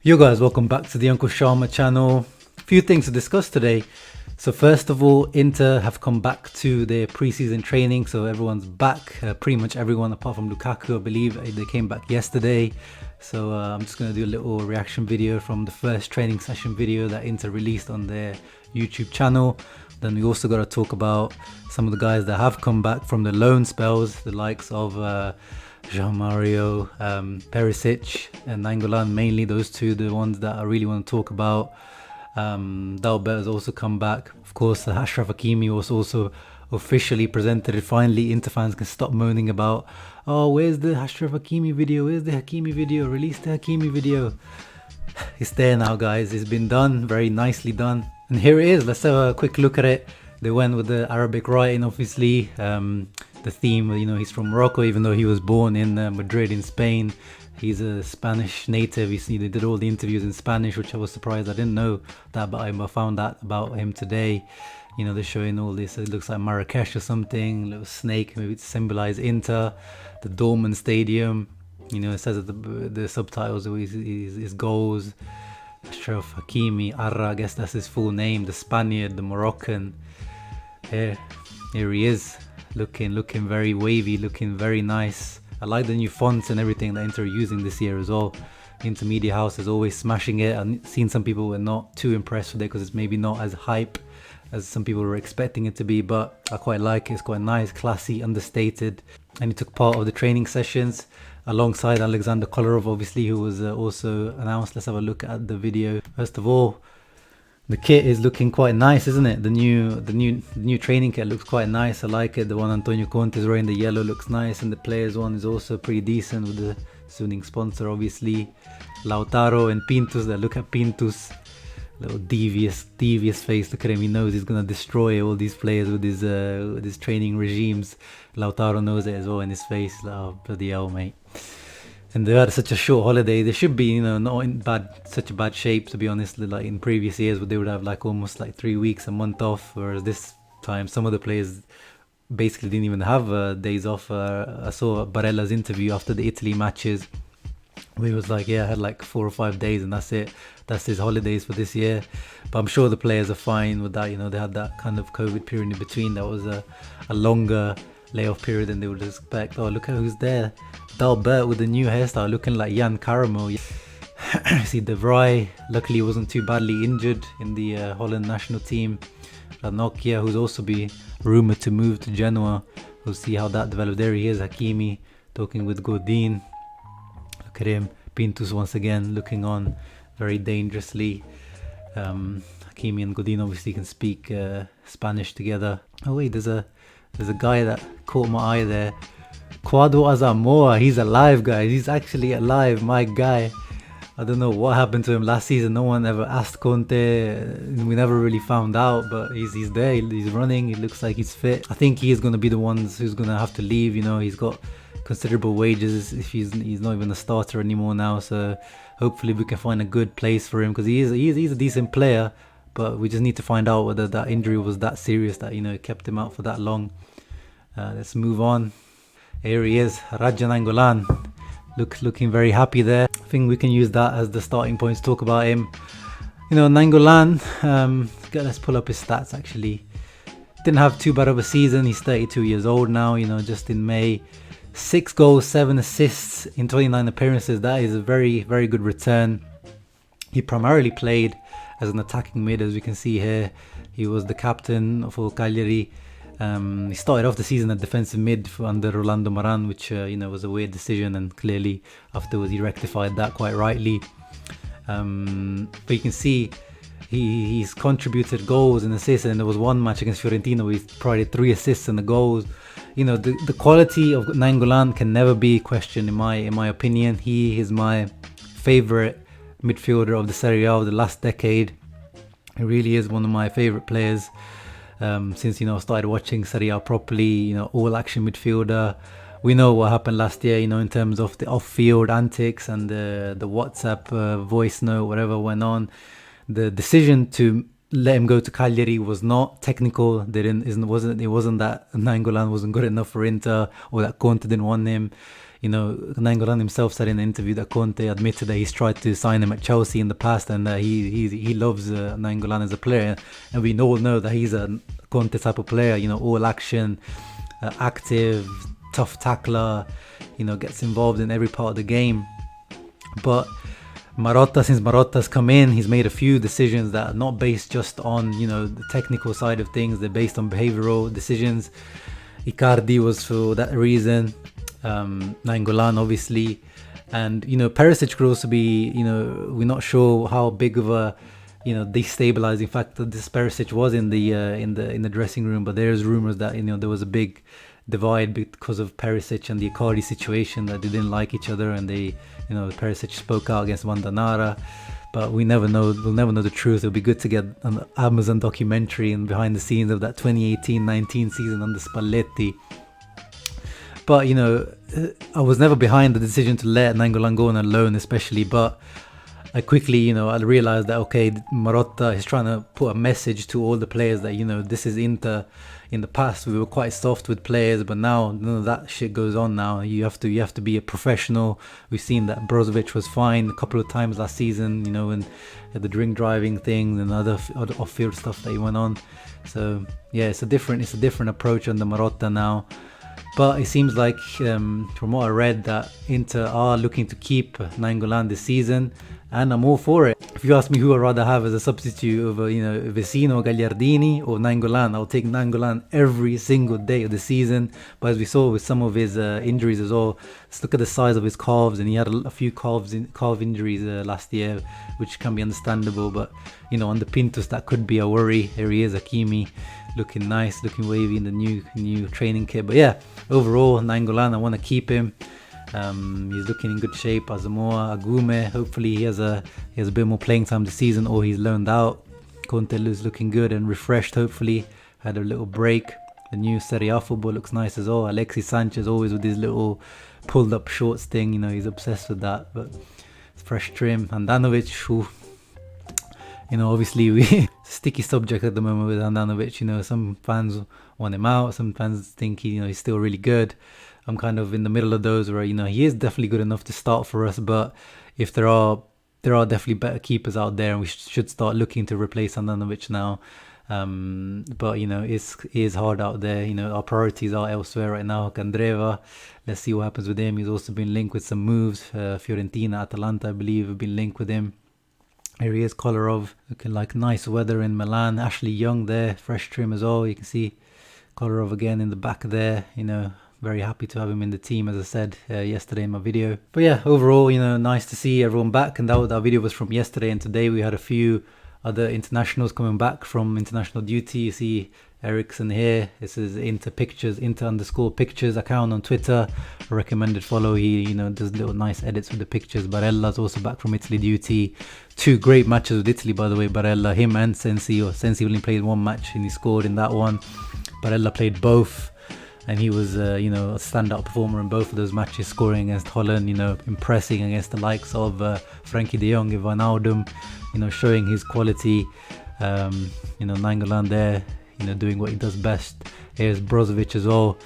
Yo guys, welcome back to the Uncle Sharma channel. A few things to discuss today. So first of all, Inter have come back to their pre-season training, so everyone's back. Pretty much everyone apart from Lukaku, I believe they came back yesterday. So I'm just going to do a little reaction video from the first training session video that Inter released on their YouTube channel. Then we also got to talk about some of the guys that have come back from the loan spells, the likes of Mario, Perisic and Nainggolan, mainly those two, the ones that I really want to talk about. Dalbert has also come back. Of course, Ashraf Hakimi was also officially presented. Finally, Inter fans can stop moaning about, oh, where's the Ashraf Hakimi video? Where's the Hakimi video? Release the Hakimi video. It's there now, guys. It's been done, very nicely done. And here it is. Let's have a quick look at it. They went with the Arabic writing, obviously. The theme, he's from Morocco, even though he was born in Madrid in Spain. He's a Spanish native. You see, they did all the interviews in Spanish, which I was surprised. I didn't know that, but I found out about him today. They're showing all this. It looks like Marrakesh or something. A little snake, maybe to symbolize Inter. The Dortmund Stadium. It says that the subtitles are his goals. Ashraf Hakimi, Arra, I guess that's his full name. The Spaniard, the Moroccan. Here he is. Looking very wavy, looking very nice. I like the new fonts and everything that Inter are using this year as well. Intermedia House is always smashing it. I've seen some people were not too impressed with it because it's maybe not as hype as some people were expecting it to be, but I quite like it. It's quite nice, classy, understated. And he took part of the training sessions alongside Alexander Kolarov, obviously, who was also announced. Let's have a look at the video. First of all, the kit is looking quite nice, isn't it? The new training kit looks quite nice. I like it. The one Antonio Conte is wearing, the yellow, looks nice, and the players one is also pretty decent with the soothing sponsor, obviously. Lautaro and Pintus. Look at Pintus, little devious face. Look at him. He knows he's gonna destroy all these players with his training regimes. Lautaro knows it as well in his face. Oh, bloody hell, mate. And they had such a short holiday. They should be, not in such a bad shape, to be honest. Like in previous years, where they would have like almost like 3 weeks, a month off. Whereas this time, some of the players basically didn't even have days off. I saw Barella's interview after the Italy matches, where he was like, yeah, I had like 4 or 5 days and that's it. That's his holidays for this year. But I'm sure the players are fine with that. They had that kind of COVID period in between. That was a longer layoff period than they would expect. Oh, look at who's there. Dalbert with the new hairstyle, looking like Jan Caramel. See, De Vrij, luckily he wasn't too badly injured in the Holland national team. Ranocchia, who's also been rumoured to move to Genoa. We'll see how that develops. There he is, Hakimi, talking with Godin. Look at him. Pintus once again looking on very dangerously. Hakimi and Godin obviously can speak Spanish together. Oh wait, there's a guy that caught my eye there. Quadro Asamoah, he's alive, guys. He's actually alive, my guy. I don't know what happened to him last season. No one ever asked Conte. We never really found out, but he's there. He's running. He looks like he's fit. I think he's going to be the ones who's going to have to leave. He's got considerable wages if he's not even a starter anymore now. So hopefully we can find a good place for him, because he's a decent player. But we just need to find out whether that injury was that serious that it kept him out for that long. Let's move on. Here he is, Raja Nainggolan, looking very happy there. I think we can use that as the starting point to talk about him. Nainggolan, let's pull up his stats actually. Didn't have too bad of a season. He's 32 years old now, just in May. 6 goals, 7 assists in 29 appearances. That is a very, very good return. He primarily played as an attacking mid, as we can see here. He was the captain for Cagliari. He started off the season at defensive mid under Rolando Maran, which was a weird decision, and clearly afterwards he rectified that quite rightly. But you can see he's contributed goals and assists, and there was one match against Fiorentina where he provided 3 assists and the goals. The quality of Nainggolan can never be questioned in my opinion. He is my favorite midfielder of the Serie A of the last decade. He really is one of my favorite players. Since I started watching Serie A properly, all action midfielder. We know what happened last year, in terms of the off-field antics and the WhatsApp voice note, whatever went on. The decision to let him go to Cagliari was not technical. It wasn't that Nainggolan wasn't good enough for Inter, or that Conte didn't want him. Nainggolan himself said in an interview that Conte admitted that he's tried to sign him at Chelsea in the past, and that he loves Nainggolan as a player, and we all know that he's a Conte type of player. All action, active, tough tackler. Gets involved in every part of the game. But since Marotta's come in, he's made a few decisions that are not based just on the technical side of things. They're based on behavioral decisions. Icardi was for that reason. Nainggolan obviously, and Perisic could also be. We're not sure how big of a destabilizing factor this Perisic was in the dressing room, but there's rumors that there was a big divide because of Perisic and the Icardi situation, that they didn't like each other, and Perisic spoke out against Vandanara. But we'll never know the truth. It'll be good to get an Amazon documentary and behind the scenes of that 2018-19 season under Spalletti. But I was never behind the decision to let Nainggolan go on loan, especially. But I quickly, I realized that Marotta is trying to put a message to all the players that this is Inter. In the past, we were quite soft with players, but now none of that shit goes on. Now you have to be a professional. We've seen that Brozovic was fined a couple of times last season, and the drink driving things and other off-field stuff that he went on. So yeah, it's a different approach under Marotta now. But it seems like, from what I read, that Inter are looking to keep Nainggolan this season, and I'm all for it. If you ask me who I'd rather have as a substitute over, Vecino, Gagliardini or Nainggolan, I'll take Nainggolan every single day of the season. But as we saw with some of his injuries as well, let's look at the size of his calves, and he had a few calf injuries last year, which can be understandable. But on the Pintus, that could be a worry. Here he is, Hakimi, looking nice, looking wavy in the new training kit. But yeah, overall, Nainggolan, I want to keep him. He's looking in good shape. Asamoah, Agume, hopefully he has a bit more playing time this season, or he's loaned out. Conte is looking good and refreshed, hopefully. Had a little break. The new Serie A football looks nice as well. Alexis Sanchez always with his little pulled up shorts thing, he's obsessed with that. But it's fresh trim. Handanovic, obviously it's a sticky subject at the moment with Handanovic. Some fans want him out, some fans think he's still really good. I'm kind of in the middle of those where he is definitely good enough to start for us, but if there are definitely better keepers out there, and we should start looking to replace Handanovic now. But it is hard out there. Our priorities are elsewhere right now. Candreva, let's see what happens with him. He's also been linked with some moves. Fiorentina, Atalanta, I believe, have been linked with him. Here he is, Kolarov, looking like nice weather in Milan. Ashley Young there, fresh trim as well. You can see Kolarov again in the back there. Very happy to have him in the team, as I said yesterday in my video. But yeah, overall, nice to see everyone back. And that video was from yesterday, and today we had a few other internationals coming back from international duty. You see Ericsson here. This is Inter_pictures account on Twitter. A recommended follow. He does little nice edits with the pictures. Barella's also back from Italy duty. 2 great matches with Italy, by the way. Barella, him and Sensi. Sensi only played 1 match and he scored in that one. Barella played both, and he was a standout performer in both of those matches, scoring against Holland, impressing against the likes of Frankie de Jong and Wijnaldum, showing his quality. Nainggolan there, doing what he does best. Here's Brozovic as well,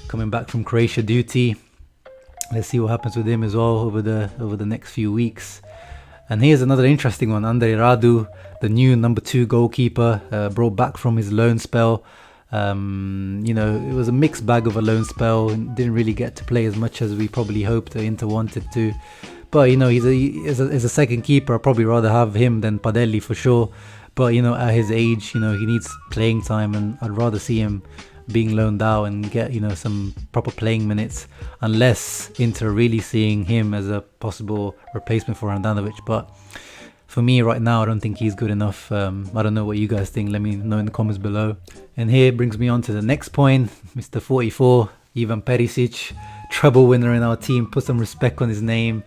coming back from Croatia duty. Let's see what happens with him as well over the next few weeks. And here's another interesting one. Andre Radu, the new number 2 goalkeeper, brought back from his loan spell. It was a mixed bag of a loan spell. Didn't really get to play as much as we probably hoped Inter wanted to. But he's a second keeper. I'd probably rather have him than Padelli for sure. But at his age, he needs playing time, and I'd rather see him being loaned out and get some proper playing minutes, unless Inter really seeing him as a possible replacement for Handanovic. But for me right now, I don't think he's good enough. I don't know what you guys think. Let me know in the comments below. And here brings me on to the next point. Mr. 44, Ivan Perisic, treble winner in our team. Put some respect on his name.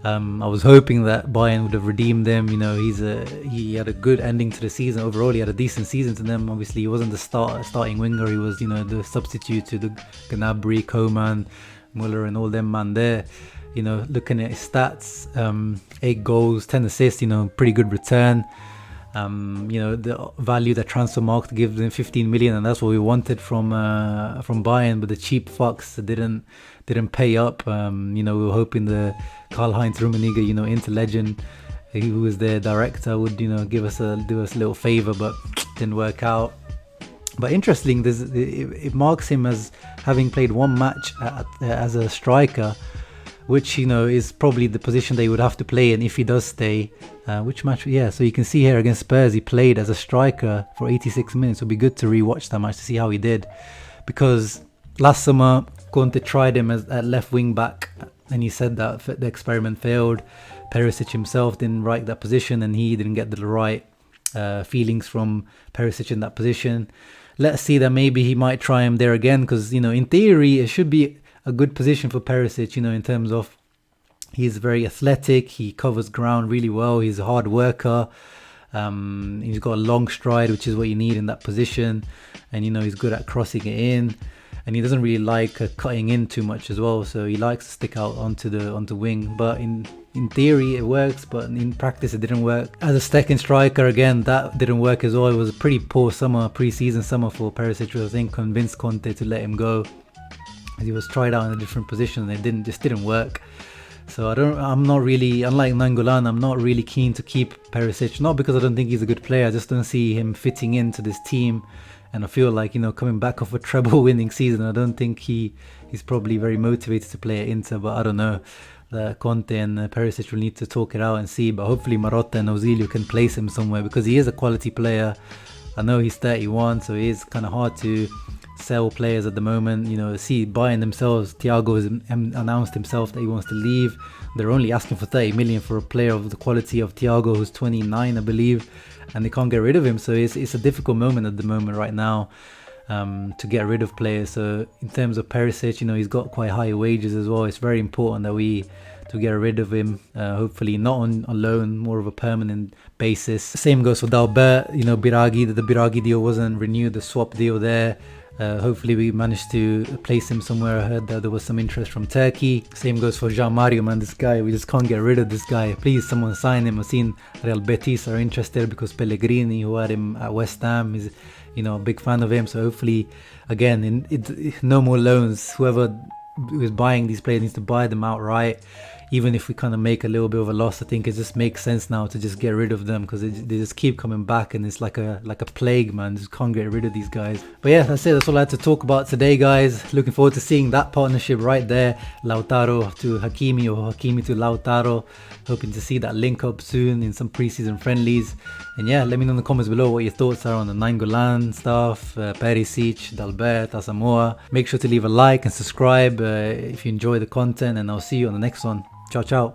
I was hoping that Bayern would have redeemed him. He had a good ending to the season. Overall, he had a decent season to them. Obviously, he wasn't the starting winger. He was, the substitute to the Gnabry, Coman, Muller, and all them man there. Looking at his stats, 8 goals, 10 assists, pretty good return. The value that transfer market gives them 15 million, and that's what we wanted from Bayern, but the cheap fucks didn't pay up. We were hoping the Karl-Heinz Rummenigge, Inter legend, who was their director, would do us a little favor, but didn't work out. But interesting, it marks him as having played one match as a striker, which is probably the position they would have to play in if he does stay. Which match? Yeah, so you can see here against Spurs, he played as a striker for 86 minutes. It'll be good to rewatch that match to see how he did, because last summer Conte tried him at left wing back, and he said that the experiment failed. Perisic himself didn't like that position, and he didn't get the right feelings from Perisic in that position. Let's see that maybe he might try him there again, because in theory it should be a good position for Perisic, in terms of he's very athletic, he covers ground really well, he's a hard worker, he's got a long stride, which is what you need in that position, and he's good at crossing it in, and he doesn't really like cutting in too much as well, so he likes to stick out onto wing. But in theory it works, but in practice it didn't work. As a second striker, again, that didn't work as well. It was a pretty poor pre-season summer for Perisic, which I think convinced Conte to let him go. He was tried out in a different position, and it just didn't work. So I'm not really, unlike Nainggolan, I'm not really keen to keep Perisic, not because I don't think he's a good player, I just don't see him fitting into this team. And I feel like, coming back off a treble winning season, I don't think he's probably very motivated to play at Inter, but I don't know. Conte and Perisic will need to talk it out and see, but hopefully Marotta and Ozilio can place him somewhere, because he is a quality player. I know he's 31, so it is kind of hard to sell players at the moment. See Bayern themselves, Thiago has announced himself that he wants to leave. They're only asking for 30 million for a player of the quality of Thiago, who's 29, I believe, and they can't get rid of him. So it's a difficult moment at the moment right now to get rid of players. So in terms of Perisic, he's got quite high wages as well. It's very important that to get rid of him, hopefully not on a loan, more of a permanent basis. Same goes for Dalbert. Biragi, the Biragi deal wasn't renewed, the swap deal there. Hopefully we managed to place him somewhere. I heard that there was some interest from Turkey. Same goes for Jean Mario, man. This guy, we just can't get rid of this guy. Please, someone sign him. I've seen Real Betis are interested because Pellegrini, who had him at West Ham, is a big fan of him. So hopefully, again, no more loans. Whoever is buying these players needs to buy them outright. Even if we kind of make a little bit of a loss, I think it just makes sense now to just get rid of them, because they just keep coming back, and it's like a plague, man. Just can't get rid of these guys. But yeah, that's it. That's all I had to talk about today, guys. Looking forward to seeing that partnership right there. Lautaro to Hakimi, or Hakimi to Lautaro. Hoping to see that link up soon in some preseason friendlies. And yeah, let me know in the comments below what your thoughts are on the Nainggolan stuff, Perisic, Dalbert, Asamoah. Make sure to leave a like and subscribe if you enjoy the content, and I'll see you on the next one. Ciao, ciao.